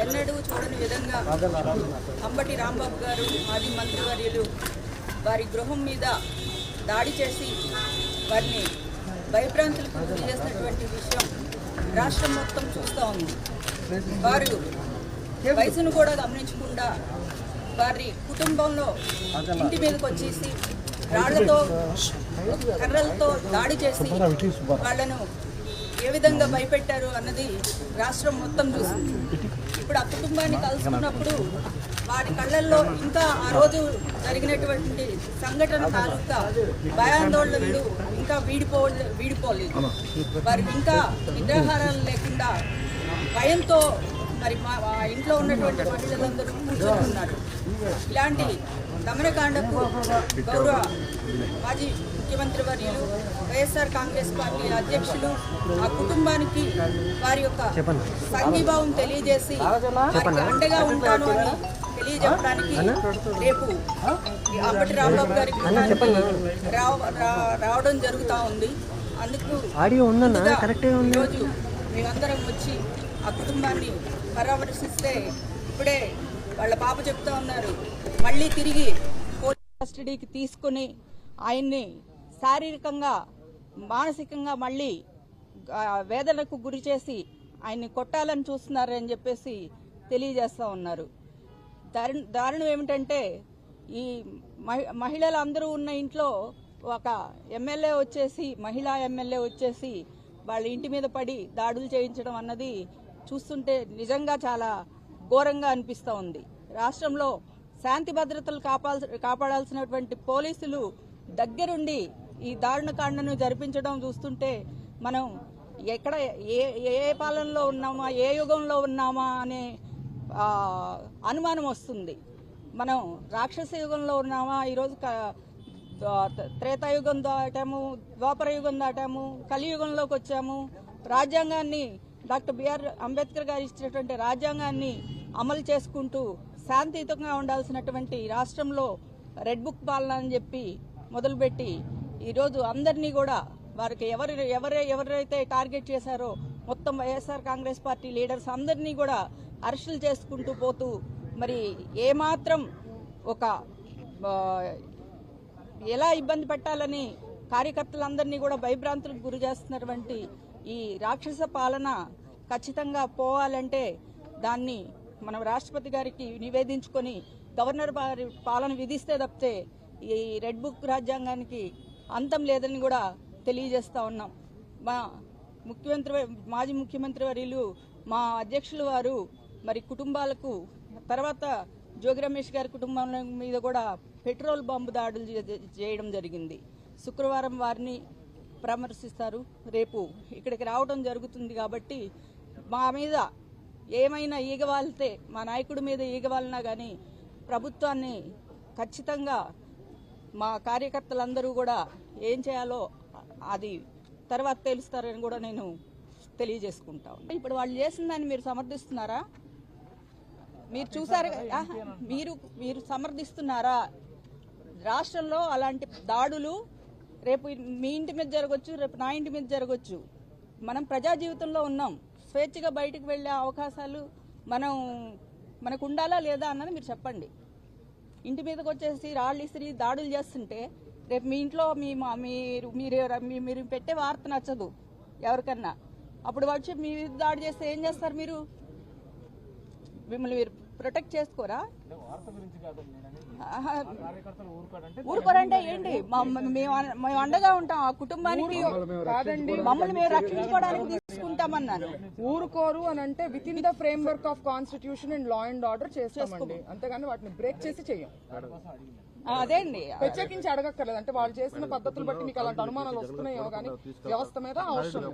ఎన్నడూ చూడని విధంగా అంబటి రాంబాబు గారు మాజీ మంత్రివర్యులు వారి గృహం మీద దాడి చేసి వారిని భయభ్రాంతులకు గురి చేసినటువంటి విషయం రాష్ట్రం మొత్తం చూస్తూ ఉంది. వారు వయసును కూడా గమనించకుండా వారి కుటుంబంలో ఇంటి మీదకి వచ్చేసి రాళ్లతో కర్రలతో దాడి చేసి వాళ్ళను ఏ విధంగా భయపెట్టారు అన్నది రాష్ట్రం మొత్తం చూసింది. ఇప్పుడు ఆ కుటుంబాన్ని కలుసుకున్నప్పుడు వారి కళ్ళల్లో ఇంకా ఆ రోజు జరిగినటువంటి సంఘటన తాలూకా భయాందోళనలు ఇంకా వీడిపోలేదు. వారు ఇంకా నిద్రాహారాలు లేకుండా భయంతో మరి మా ఇంట్లో ఉన్నటువంటి మహిళలందరూ కూర్చొని ఉన్నారు. ఇలాంటి దమనకాండకు గౌరవ మాజీ ముఖ్యమంత్రి వర్యులు వైఎస్ఆర్ కాంగ్రెస్ పార్టీ అధ్యక్షులు ఆ కుటుంబానికి వారి యొక్క సంఘీభావం తెలియజేసి వారికి అండగా ఉంటాను అని తెలియజెప్పడానికి రేపు అంబటి రాంబాబు గారి రావడం జరుగుతూ ఉంది. అందుకు ఈరోజు మేమందరం వచ్చి ఆ కుటుంబాన్ని పరామర్శిస్తే ఇప్పుడే వాళ్ళ పాప చెప్తా ఉన్నారు, మళ్ళీ తిరిగి పోలీస్ కస్టడీకి తీసుకుని ఆయన్ని శారీరకంగా మానసికంగా మళ్ళీ వేదనకు గురి చేసి ఆయన్ని కొట్టాలని చూస్తున్నారని చెప్పేసి తెలియజేస్తూ ఉన్నారు. దారుణం ఏమిటంటే ఈ మహిళలందరూ ఉన్న ఇంట్లో ఒక ఎమ్మెల్యే వచ్చేసి మహిళా ఎమ్మెల్యే వచ్చేసి వాళ్ళ ఇంటి మీద పడి దాడులు చేయించడం అన్నది చూస్తుంటే నిజంగా చాలా ఘోరంగా అనిపిస్తూ ఉంది. రాష్ట్రంలో శాంతి భద్రతలు కాపాడాల్సినటువంటి పోలీసులు దగ్గరుండి ఈ దారుణకాండను జరిపించడం చూస్తుంటే మనం ఎక్కడ ఏ పాలనలో ఉన్నామా, ఏ యుగంలో ఉన్నామా అనే అనుమానం వస్తుంది. మనం రాక్షస యుగంలో ఉన్నామా, ఈరోజు త్రేతాయుగం దాటాము, ద్వాపర యుగం దాటాము, కలియుగంలోకి వచ్చాము. రాజ్యాంగాన్ని డాక్టర్ బిఆర్ అంబేద్కర్ గారు ఇచ్చినటువంటి రాజ్యాంగాన్ని అమలు చేసుకుంటూ శాంతియుతంగా ఉండాల్సినటువంటి రాష్ట్రంలో రెడ్ బుక్ పాలన అని చెప్పి మొదలుపెట్టి ఈరోజు అందరినీ కూడా వారికి ఎవరైతే టార్గెట్ చేశారో మొత్తం వైఎస్ఆర్ కాంగ్రెస్ పార్టీ లీడర్స్ అందరినీ కూడా అరెస్టులు చేసుకుంటూ పోతూ మరి ఏమాత్రం ఒక ఎలా ఇబ్బంది పెట్టాలని కార్యకర్తలందరినీ కూడా భయభ్రాంతులకు గురి చేస్తున్నటువంటి ఈ రాక్షస పాలన ఖచ్చితంగా పోవాలంటే దాన్ని మనం రాష్ట్రపతి గారికి నివేదించుకొని గవర్నర్ పాలన విధిస్తే తప్పితే ఈ రెడ్ బుక్ రాజ్యాంగానికి అంతం లేదని కూడా తెలియజేస్తా ఉన్నాం. మా మాజీ ముఖ్యమంత్రి వర్యులు మా అధ్యక్షులు వారు మరి కుటుంబాలకు తర్వాత జోగి రమేష్ గారి కుటుంబం మీద కూడా పెట్రోల్ బాంబు దాడులు చేయడం జరిగింది. శుక్రవారం వారిని పరామర్శిస్తారు. రేపు ఇక్కడికి రావడం జరుగుతుంది. కాబట్టి మా మీద ఏమైనా ఈగవాలితే, మా నాయకుడి మీద ఈగవాలినా కానీ ప్రభుత్వాన్ని ఖచ్చితంగా మా కార్యకర్తలందరూ కూడా ఏం చేయాలో అది తర్వాత తెలుస్తారని కూడా నేను తెలియజేసుకుంటా. ఇప్పుడు వాళ్ళు చేసిన దాన్ని మీరు సమర్థిస్తున్నారా? మీరు చూసారు, మీరు సమర్థిస్తున్నారా? రాష్ట్రంలో అలాంటి దాడులు రేపు మీ ఇంటి మీద జరగవచ్చు, రేపు నా ఇంటి మీద జరగవచ్చు. మనం ప్రజా జీవితంలో ఉన్నాం. స్వేచ్ఛగా బయటకు వెళ్లే అవకాశాలు మనకు ఉండాలా లేదా అన్నది మీరు చెప్పండి. ఇంటి మీదకి వచ్చేసి రాళ్ళు ఇసిరి దాడులు చేస్తుంటే రేపు మీ ఇంట్లో మీరు పెట్టే వార్త నచ్చదు ఎవరికన్నా. అప్పుడు వచ్చి మీ దాడి చేస్తే ఏం చేస్తారు? మిమ్మల్ని మీరు ప్రొటెక్ట్ చేసుకోరా? ఊరుకోరంటే ఏంటి? మేము అండగా ఉంటాం ఆ కుటుంబానికి. మమ్మల్ని మేము రక్షించుకోవడానికి తీసుకుంటామన్నాను. ఊరుకోరు అని అంటే with in the frame work of constitution and law and order చేస్తామండి. అంతేగాని వాటిని బ్రేక్ చేసి చెయ్యం. అదే అండి, ప్రత్యేకించి అడగక్కర్లేదు. అంటే వాళ్ళు చేసిన పద్ధతులు బట్టి మీకు అలాంటి అనుమానాలు వస్తున్నాయేమో కానీ వ్యవస్థ మీద అవసరం.